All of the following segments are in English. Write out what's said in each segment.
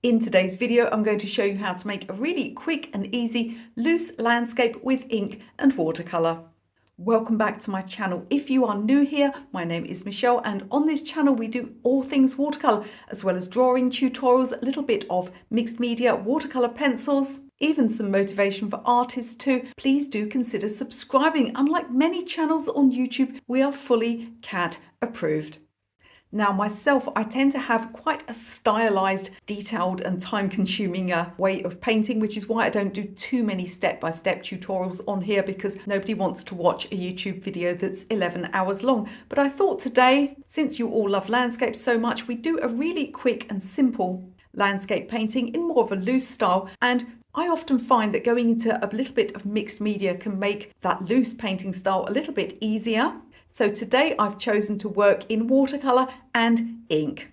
In today's video, I'm going to show you how to make a really quick and easy loose landscape with ink and watercolor. Welcome back to my channel. If you are new here, my name is Michelle, and on this channel we do all things watercolor, as well as drawing tutorials, a little bit of mixed media, watercolor pencils, even some motivation for artists too. Please do consider subscribing. Unlike many channels on YouTube, we are fully CAD approved. Now myself, I tend to have quite a stylized, detailed and time-consuming way of painting, which is why I don't do too many step-by-step tutorials on here, because nobody wants to watch a YouTube video that's 11 hours long. But I thought today, since you all love landscapes so much, we do a really quick and simple landscape painting in more of a loose style. And I often find that going into a little bit of mixed media can make that loose painting style a little bit easier. So today I've chosen to work in watercolor and ink.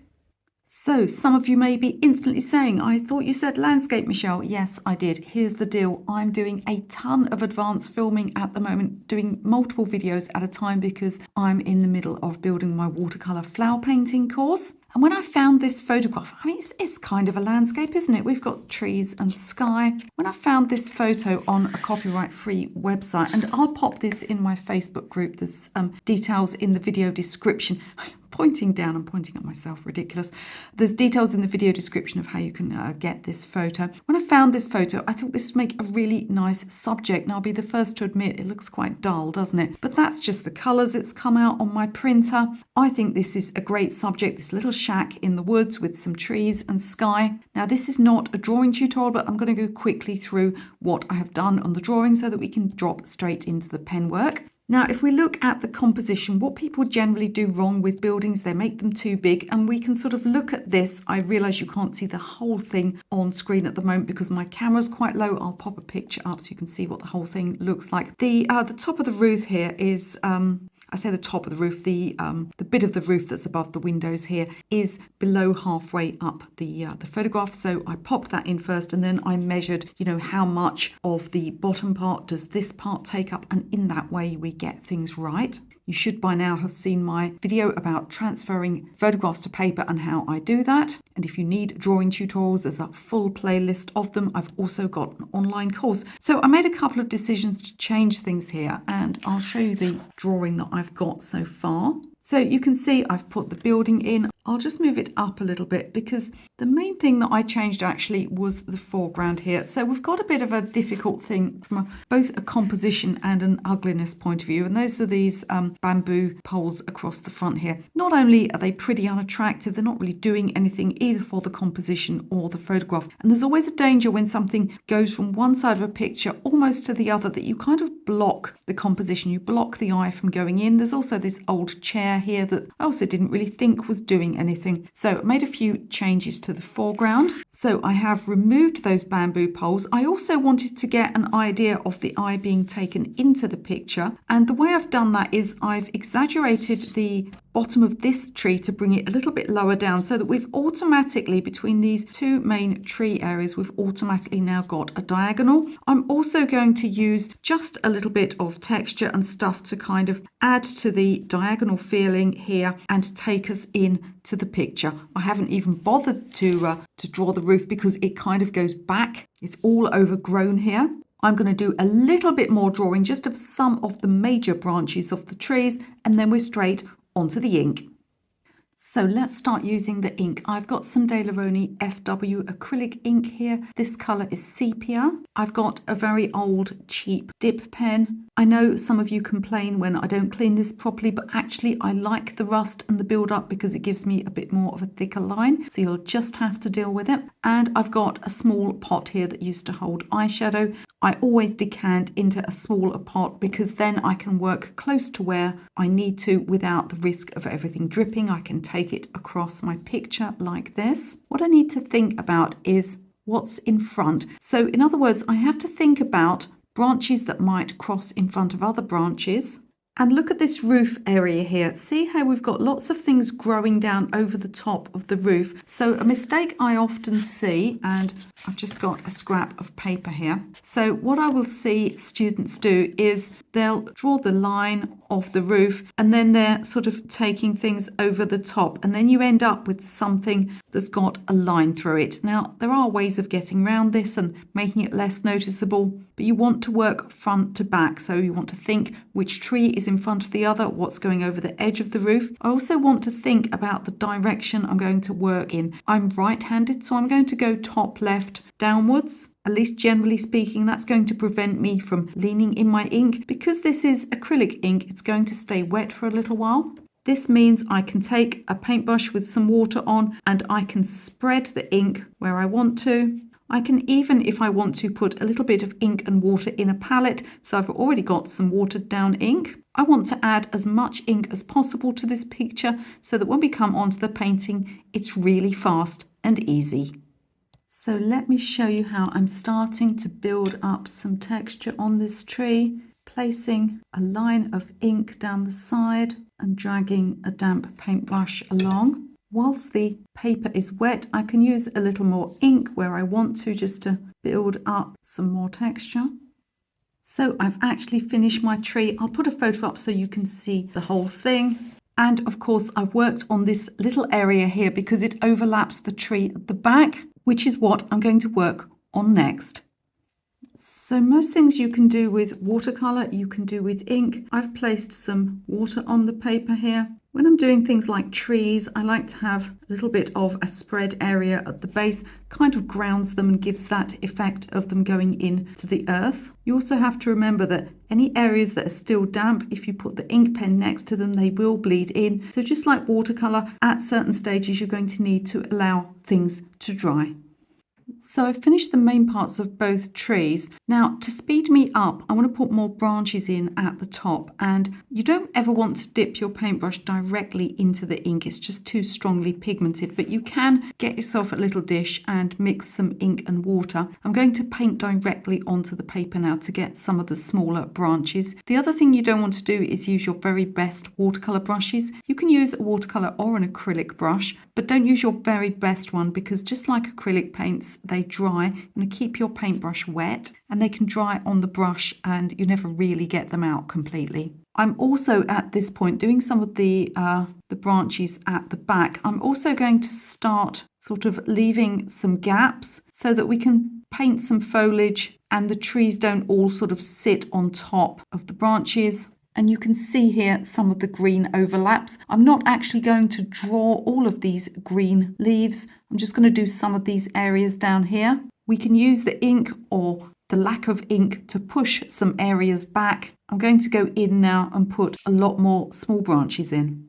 So some of you may be instantly saying, I thought you said landscape, Michelle. Yes, I did. Here's the deal. I'm doing a ton of advanced filming at the moment, doing multiple videos at a time because I'm in the middle of building my watercolor flower painting course. And when I found this photograph, I mean, it's kind of a landscape, isn't it? We've got trees and sky. When I found this photo on a copyright-free website, and I'll pop this in my Facebook group, there's details in the video description. Pointing down and pointing at myself, ridiculous. There's details in the video description of how you can get this photo. When I found this photo, I thought this would make a really nice subject. Now I'll be the first to admit it looks quite dull, doesn't it? But that's just the colours it's come out on my printer. I think this is a great subject, this little shack in the woods with some trees and sky. Now this is not a drawing tutorial, but I'm going to go quickly through what I have done on the drawing so that we can drop straight into the pen work. Now, if we look at the composition, what people generally do wrong with buildings, they make them too big, and we can sort of look at this. I realise you can't see the whole thing on screen at the moment because my camera's quite low. I'll pop a picture up so you can see what the whole thing looks like. The top of the roof here is I say the top of the roof, the bit of the roof that's above the windows here is below halfway up the photograph. So I popped that in first, and then I measured, how much of the bottom part does this part take up, and in that way we get things right. You should by now have seen my video about transferring photographs to paper and how I do that. And if you need drawing tutorials, there's a full playlist of them. I've also got an online course. So I made a couple of decisions to change things here, and I'll show you the drawing that I've got so far. So you can see I've put the building in. I'll just move it up a little bit because the main thing that I changed actually was the foreground here. So we've got a bit of a difficult thing from both a composition and an ugliness point of view. And those are these bamboo poles across the front here. Not only are they pretty unattractive, they're not really doing anything either for the composition or the photograph. And there's always a danger when something goes from one side of a picture almost to the other that you kind of block the composition. You block the eye from going in. There's also this old chair here that I also didn't really think was doing anything. So I made a few changes to the foreground. So I have removed those bamboo poles. I also wanted to get an idea of the eye being taken into the picture. And the way I've done that is I've exaggerated the bottom of this tree to bring it a little bit lower down so that we've automatically, between these two main tree areas, we've automatically now got a diagonal. I'm also going to use just a little bit of texture and stuff to kind of add to the diagonal feeling here and take us in to the picture. I haven't even bothered to draw the roof because it kind of goes back. It's all overgrown here. I'm going to do a little bit more drawing just of some of the major branches of the trees, and then we're straight onto the ink. So let's start using the ink. I've got some Daler-Rowney FW acrylic ink here. This colour is sepia. I've got a very old cheap dip pen. I know some of you complain when I don't clean this properly, but actually I like the rust and the build up because it gives me a bit more of a thicker line. So you'll just have to deal with it. And I've got a small pot here that used to hold eyeshadow. I always decant into a smaller pot because then I can work close to where I need to without the risk of everything dripping. I can take it across my picture like this. What I need to think about is what's in front. So in other words, I have to think about branches that might cross in front of other branches. And look at this roof area here. See how we've got lots of things growing down over the top of the roof. So a mistake I often see, and I've just got a scrap of paper here. So what I will see students do is they'll draw the line of the roof and then they're sort of taking things over the top, and then you end up with something that's got a line through it. Now, there are ways of getting around this and making it less noticeable, but you want to work front to back. So you want to think which tree is in front of the other, what's going over the edge of the roof. I also want to think about the direction I'm going to work in. I'm right-handed, so I'm going to go top left downwards. At least generally speaking, that's going to prevent me from leaning in my ink. Because this is acrylic ink, it's going to stay wet for a little while. This means I can take a paintbrush with some water on and I can spread the ink where I want to. I can even, if I want to, put a little bit of ink and water in a palette. So I've already got some watered down ink. I want to add as much ink as possible to this picture so that when we come onto the painting, it's really fast and easy. So let me show you how I'm starting to build up some texture on this tree, placing a line of ink down the side and dragging a damp paintbrush along. Whilst the paper is wet, I can use a little more ink where I want to, just to build up some more texture. So I've actually finished my tree. I'll put a photo up so you can see the whole thing. And of course, I've worked on this little area here because it overlaps the tree at the back, which is what I'm going to work on next. So most things you can do with watercolor, you can do with ink. I've placed some water on the paper here. When I'm doing things like trees, I like to have a little bit of a spread area at the base, kind of grounds them and gives that effect of them going into the earth. You also have to remember that any areas that are still damp, if you put the ink pen next to them, they will bleed in. So just like watercolor, at certain stages, you're going to need to allow things to dry. So I've finished the main parts of both trees. Now, to speed me up, I want to put more branches in at the top, and you don't ever want to dip your paintbrush directly into the ink. It's just too strongly pigmented, but you can get yourself a little dish and mix some ink and water. I'm going to paint directly onto the paper now to get some of the smaller branches. The other thing you don't want to do is use your very best watercolor brushes. You can use a watercolor or an acrylic brush, but don't use your very best one, because just like acrylic paints, they dry. You want to keep your paintbrush wet, and they can dry on the brush and you never really get them out completely. I'm also at this point doing some of the branches at the back. I'm also going to start sort of leaving some gaps so that we can paint some foliage and the trees don't all sort of sit on top of the branches. And you can see here some of the green overlaps. I'm not actually going to draw all of these green leaves. I'm just going to do some of these areas down here. We can use the ink or the lack of ink to push some areas back. I'm going to go in now and put a lot more small branches in.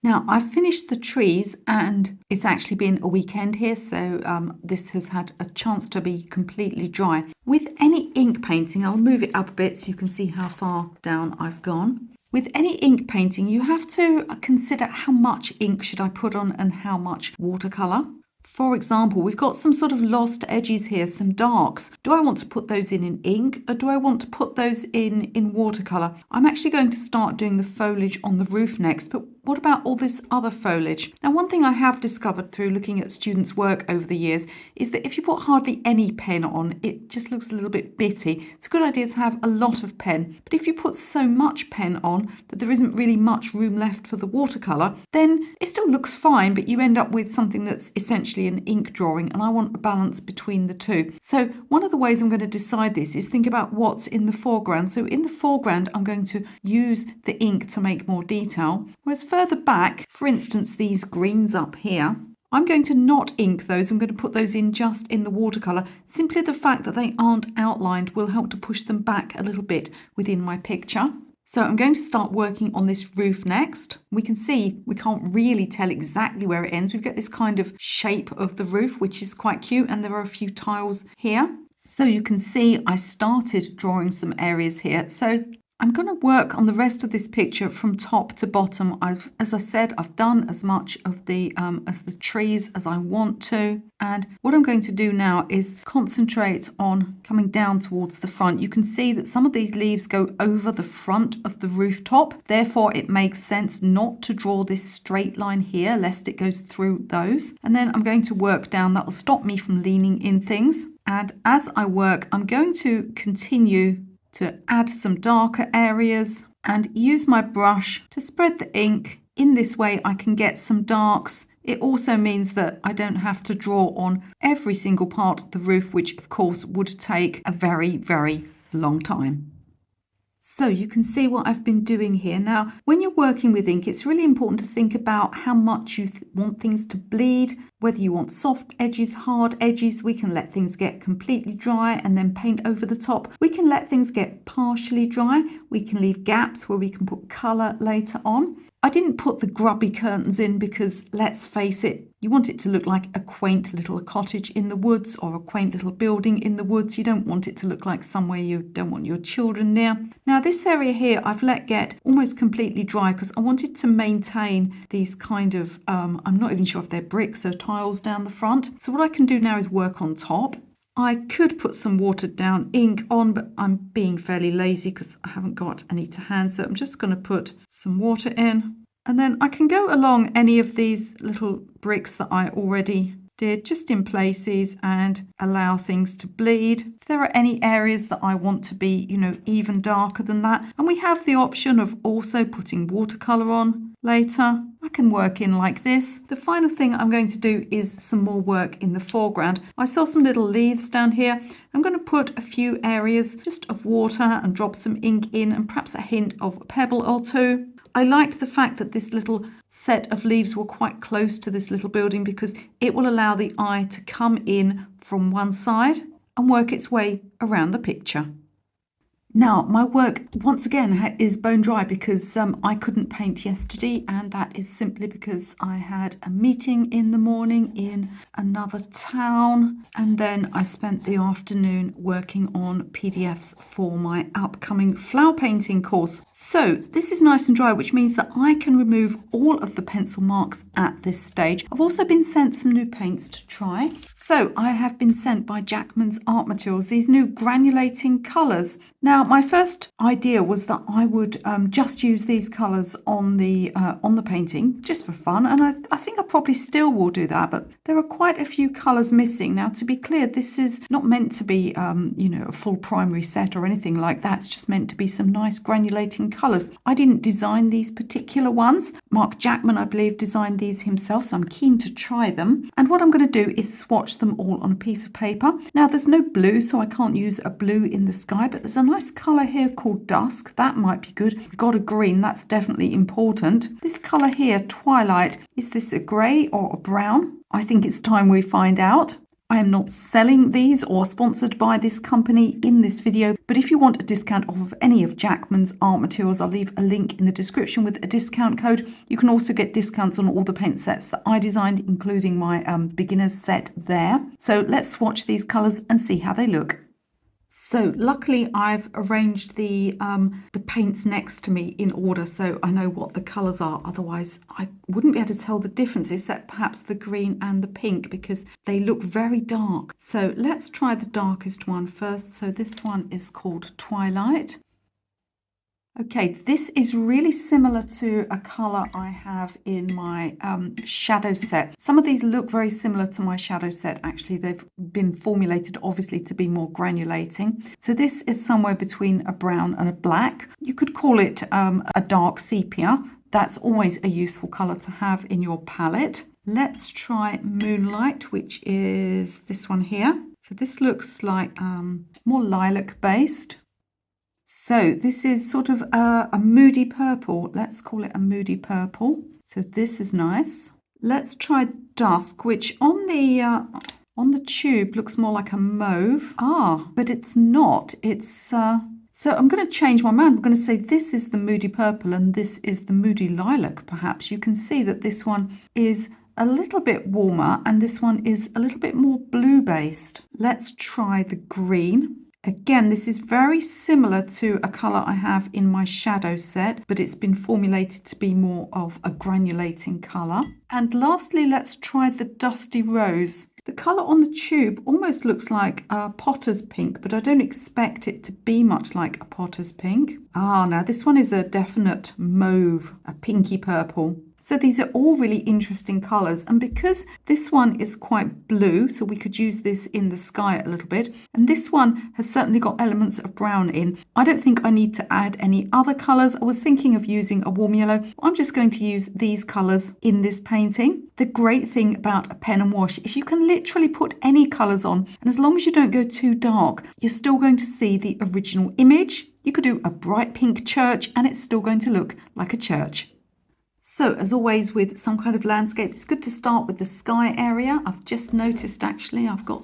Now, I've finished the trees and it's actually been a weekend here, so this has had a chance to be completely dry. With any ink painting, I'll move it up a bit so you can see how far down I've gone. With any ink painting, you have to consider how much ink should I put on and how much watercolor. For example, we've got some sort of lost edges here, some darks. Do I want to put those in ink, or do I want to put those in watercolor? I'm actually going to start doing the foliage on the roof next, but what about all this other foliage? Now, one thing I have discovered through looking at students' work over the years is that if you put hardly any pen on, it just looks a little bit bitty. It's a good idea to have a lot of pen, but if you put so much pen on that there isn't really much room left for the watercolor, then it still looks fine, but you end up with something that's essentially an ink drawing, and I want a balance between the two. So one of the ways I'm going to decide this is think about what's in the foreground. So in the foreground, I'm going to use the ink to make more detail, whereas further back, for instance, these greens up here, I'm going to not ink those. I'm going to put those in just in the watercolor. Simply the fact that they aren't outlined will help to push them back a little bit within my picture. So I'm going to start working on this roof next. We can see we can't really tell exactly where it ends. We've got this kind of shape of the roof, which is quite cute, and there are a few tiles here. So you can see I started drawing some areas here. So I'm going to work on the rest of this picture from top to bottom. As I said, I've done as much of the as the trees as I want to. And what I'm going to do now is concentrate on coming down towards the front. You can see that some of these leaves go over the front of the rooftop. Therefore, it makes sense not to draw this straight line here, lest it goes through those. And then I'm going to work down. That will stop me from leaning in things. And as I work, I'm going to continue to add some darker areas and use my brush to spread the ink. In this way, I can get some darks. It also means that I don't have to draw on every single part of the roof, which of course would take a very, very long time. So you can see what I've been doing here. Now, when you're working with ink, it's really important to think about how much you want things to bleed, whether you want soft edges, hard edges. We can let things get completely dry and then paint over the top. We can let things get partially dry. We can leave gaps where we can put colour later on. I didn't put the grubby curtains in because, let's face it, you want it to look like a quaint little cottage in the woods or a quaint little building in the woods. You don't want it to look like somewhere you don't want your children near. Now, this area here I've let get almost completely dry because I wanted to maintain these kind of, I'm not even sure if they're bricks or tiles down the front. So what I can do now is work on top. I could put some watered down ink on, but I'm being fairly lazy because I haven't got any to hand. So I'm just going to put some water in. And then I can go along any of these little bricks that I already did, just in places, and allow things to bleed. If there are any areas that I want to be, even darker than that. And we have the option of also putting watercolor on later. I can work in like this. The final thing I'm going to do is some more work in the foreground. I saw some little leaves down here. I'm going to put a few areas just of water and drop some ink in and perhaps a hint of a pebble or two. I like the fact that this little set of leaves were quite close to this little building because it will allow the eye to come in from one side and work its way around the picture. Now, my work, once again, is bone dry because I couldn't paint yesterday, and that is simply because I had a meeting in the morning in another town, and then I spent the afternoon working on PDFs for my upcoming flower painting course. So this is nice and dry, which means that I can remove all of the pencil marks at this stage. I've also been sent some new paints to try. So I have been sent by Jackman's Art Materials these new granulating colours. Now, my first idea was that I would just use these colours on the painting just for fun, and I think I probably still will do that, but there are quite a few colours missing. Now, to be clear, this is not meant to be a full primary set or anything like that. It's just meant to be some nice granulating colours. I didn't design these particular ones. Mark Jackman, I believe, designed these himself, so I'm keen to try them. And what I'm going to do is swatch them all on a piece of paper. Now, there's no blue, so I can't use a blue in the sky, but there's a nice colour here called Dusk. That might be good. We've got a green. That's definitely important. This colour here, Twilight, is this a grey or a brown? I think it's time we find out. I am not selling these or sponsored by this company in this video, but if you want a discount off of any of Jackman's art materials, I'll leave a link in the description with a discount code. You can also get discounts on all the paint sets that I designed, including my beginner's set there. So let's swatch these colours and see how they look. So luckily I've arranged the paints next to me in order so I know what the colours are. Otherwise I wouldn't be able to tell the difference except perhaps the green and the pink because they look very dark. So let's try the darkest one first. So this one is called Twilight. Okay, this is really similar to a colour I have in my shadow set. Some of these look very similar to my shadow set. Actually, they've been formulated obviously to be more granulating. So this is somewhere between a brown and a black. You could call it a dark sepia. That's always a useful colour to have in your palette. Let's try Moonlight, which is this one here. So this looks like more lilac based. So this is sort of a moody purple. Let's call it a moody purple. So this is nice. Let's try Dusk, which on the tube looks more like a mauve. But it's not. It's so I'm going to change my mind. I'm going to say this is the moody purple and this is the moody lilac. Perhaps you can see that this one is a little bit warmer and this one is a little bit more blue based. Let's try the green. Again, this is very similar to a colour I have in my shadow set, but it's been formulated to be more of a granulating colour. And lastly, let's try the Dusty Rose. The colour on the tube almost looks like a potter's pink, but I don't expect it to be much like a potter's pink. Now this one is a definite mauve, a pinky purple. So these are all really interesting colours, and because this one is quite blue, so we could use this in the sky a little bit, and this one has certainly got elements of brown in, I don't think I need to add any other colours. I was thinking of using a warm yellow. I'm just going to use these colours in this painting. The great thing about a pen and wash is you can literally put any colours on, and as long as you don't go too dark, you're still going to see the original image. You could do a bright pink church and it's still going to look like a church. So as always with some kind of landscape, it's good to start with the sky area. I've just noticed actually I've got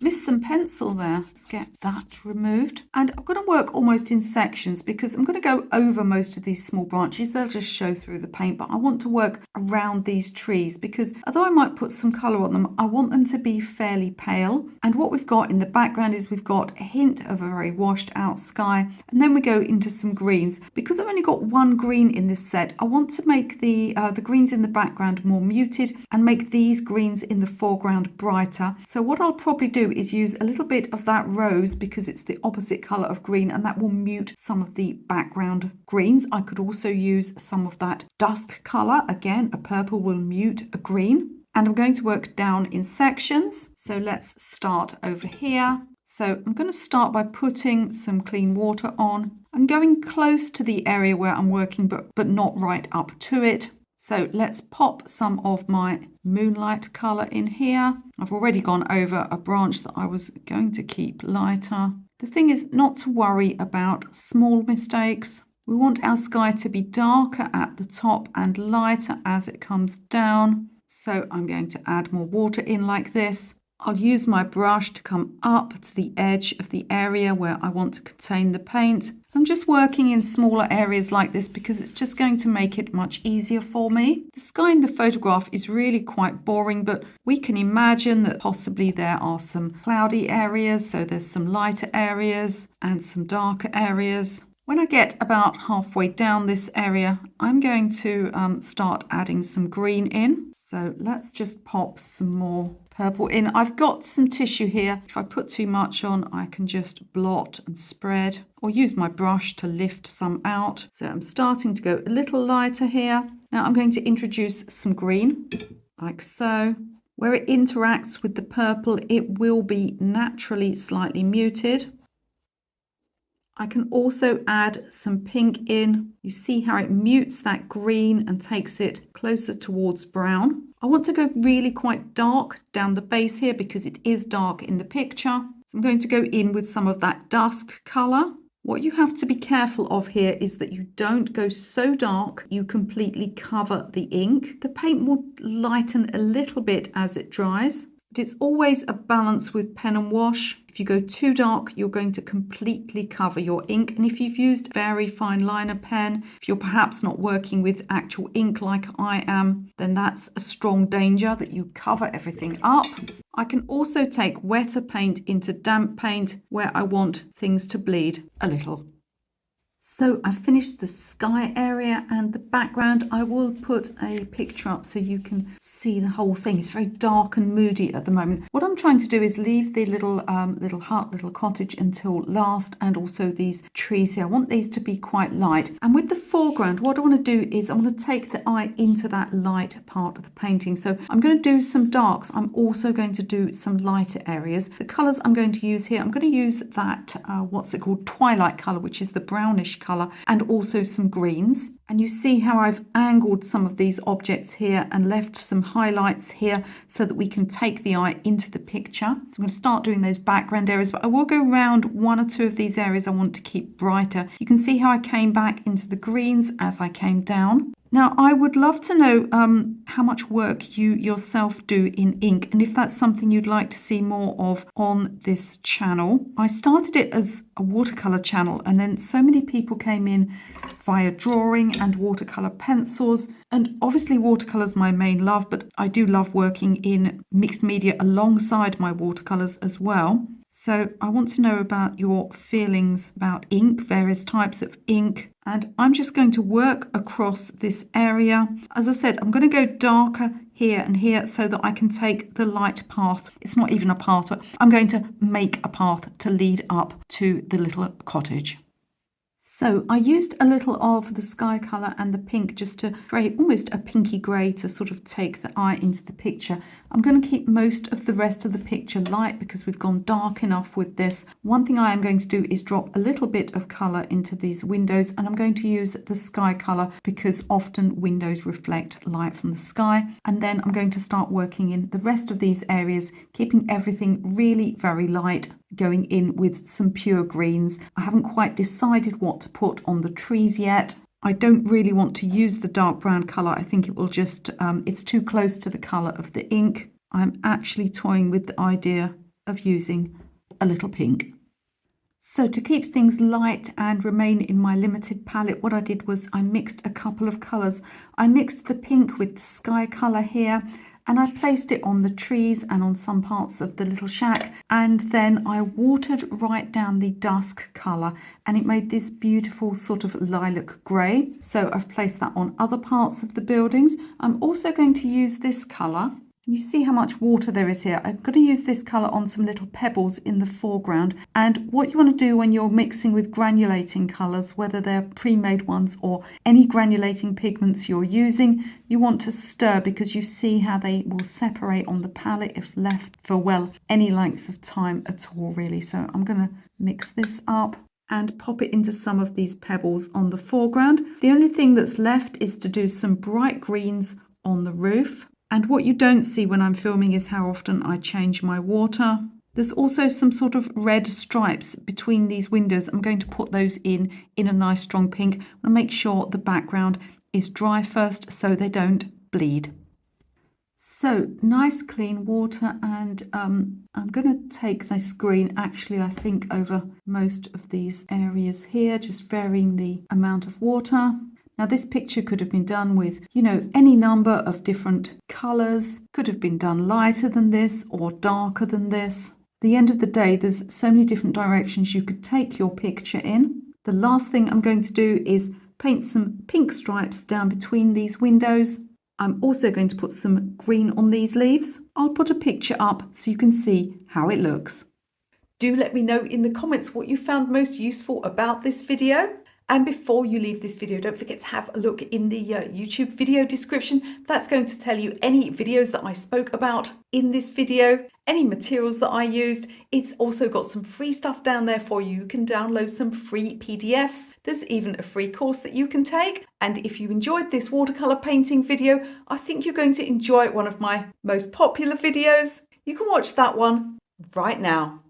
missed some pencil there. Let's get that removed. And I'm going to work almost in sections because I'm going to go over most of these small branches. They'll just show through the paint, but I want to work around these trees because although I might put some colour on them, I want them to be fairly pale. And what we've got in the background is we've got a hint of a very washed out sky, and then we go into some greens. Because I've only got one green in this set, I want to make the greens in the background more muted and make these greens in the foreground brighter. So what I'll probably do is use a little bit of that rose because it's the opposite colour of green, and that will mute some of the background greens. I could also use some of that dusk colour. Again, a purple will mute a green. And I'm going to work down in sections. So let's start over here. So I'm going to start by putting some clean water on. I'm going close to the area where I'm working, but not right up to it. So let's pop some of my moonlight colour in here. I've already gone over a branch that I was going to keep lighter. The thing is not to worry about small mistakes. We want our sky to be darker at the top and lighter as it comes down. So I'm going to add more water in like this. I'll use my brush to come up to the edge of the area where I want to contain the paint. I'm just working in smaller areas like this because it's just going to make it much easier for me. The sky in the photograph is really quite boring, but we can imagine that possibly there are some cloudy areas, so there's some lighter areas and some darker areas. When I get about halfway down this area, I'm going to start adding some green in. So let's just pop some more purple in. I've got some tissue here. If I put too much on, I can just blot and spread or use my brush to lift some out. So I'm starting to go a little lighter here. Now I'm going to introduce some green like so. Where it interacts with the purple, it will be naturally slightly muted. I can also add some pink in. You see how it mutes that green and takes it closer towards brown. I want to go really quite dark down the base here because it is dark in the picture. So I'm going to go in with some of that dusk colour. What you have to be careful of here is that you don't go so dark you completely cover the ink. The paint will lighten a little bit as it dries. But it's always a balance with pen and wash. If you go too dark, you're going to completely cover your ink. And if you've used very fine liner pen, if you're perhaps not working with actual ink like I am, then that's a strong danger that you cover everything up. I can also take wetter paint into damp paint where I want things to bleed a little. So I've finished the sky area and the background. I will put a picture up so you can see the whole thing. It's very dark and moody at the moment. What I'm trying to do is leave the little hut, little cottage until last, and also these trees here. I want these to be quite light. And with the foreground, what I want to do is I want to take the eye into that light part of the painting. So I'm going to do some darks. I'm also going to do some lighter areas. The colours I'm going to use here, I'm going to use that, what's it called, twilight colour, which is the brownish colour, and also some greens. And you see how I've angled some of these objects here and left some highlights here so that we can take the eye into the picture. So I'm going to start doing those background areas, but I will go around one or two of these areas I want to keep brighter. You can see how I came back into the greens as I came down. Now, I would love to know how much work you yourself do in ink, and if that's something you'd like to see more of on this channel. I started it as a watercolor channel, and then so many people came in via drawing and watercolor pencils. And obviously watercolor is my main love, but I do love working in mixed media alongside my watercolors as well. So I want to know about your feelings about ink, various types of ink, and I'm just going to work across this area. As I said, I'm going to go darker here and here so that I can take the light path. It's not even a path, but I'm going to make a path to lead up to the little cottage. So I used a little of the sky colour and the pink just to create almost a pinky grey to sort of take the eye into the picture. I'm going to keep most of the rest of the picture light because we've gone dark enough with this. One thing I am going to do is drop a little bit of colour into these windows, and I'm going to use the sky colour because often windows reflect light from the sky. And then I'm going to start working in the rest of these areas, keeping everything really very light, going in with some pure greens. I haven't quite decided what to put on the trees yet. I don't really want to use the dark brown colour. I think it will just, it's too close to the colour of the ink. I'm actually toying with the idea of using a little pink. So to keep things light and remain in my limited palette, what I did was I mixed a couple of colours. I mixed the pink with the sky colour here, and I placed it on the trees and on some parts of the little shack, and then I watered right down the dusk colour, and it made this beautiful sort of lilac grey. So I've placed that on other parts of the buildings. I'm also going to use this colour. You see how much water there is here. I'm going to use this colour on some little pebbles in the foreground. And what you want to do when you're mixing with granulating colours, whether they're pre-made ones or any granulating pigments you're using, you want to stir because you see how they will separate on the palette if left for, well, any length of time at all, really. So I'm going to mix this up and pop it into some of these pebbles on the foreground. The only thing that's left is to do some bright greens on the roof. And what you don't see when I'm filming is how often I change my water. There's also some sort of red stripes between these windows. I'm going to put those in a nice strong pink and make sure the background is dry first so they don't bleed. So nice clean water, and I'm going to take this green actually I think over most of these areas here, just varying the amount of water. Now this picture could have been done with, any number of different colours. Could have been done lighter than this or darker than this. At the end of the day, there's so many different directions you could take your picture in. The last thing I'm going to do is paint some pink stripes down between these windows. I'm also going to put some green on these leaves. I'll put a picture up so you can see how it looks. Do let me know in the comments what you found most useful about this video. And before you leave this video, don't forget to have a look in the YouTube video description. That's going to tell you any videos that I spoke about in this video, any materials that I used. It's also got some free stuff down there for you. You can download some free PDFs. There's even a free course that you can take. And if you enjoyed this watercolor painting video, I think you're going to enjoy one of my most popular videos. You can watch that one right now.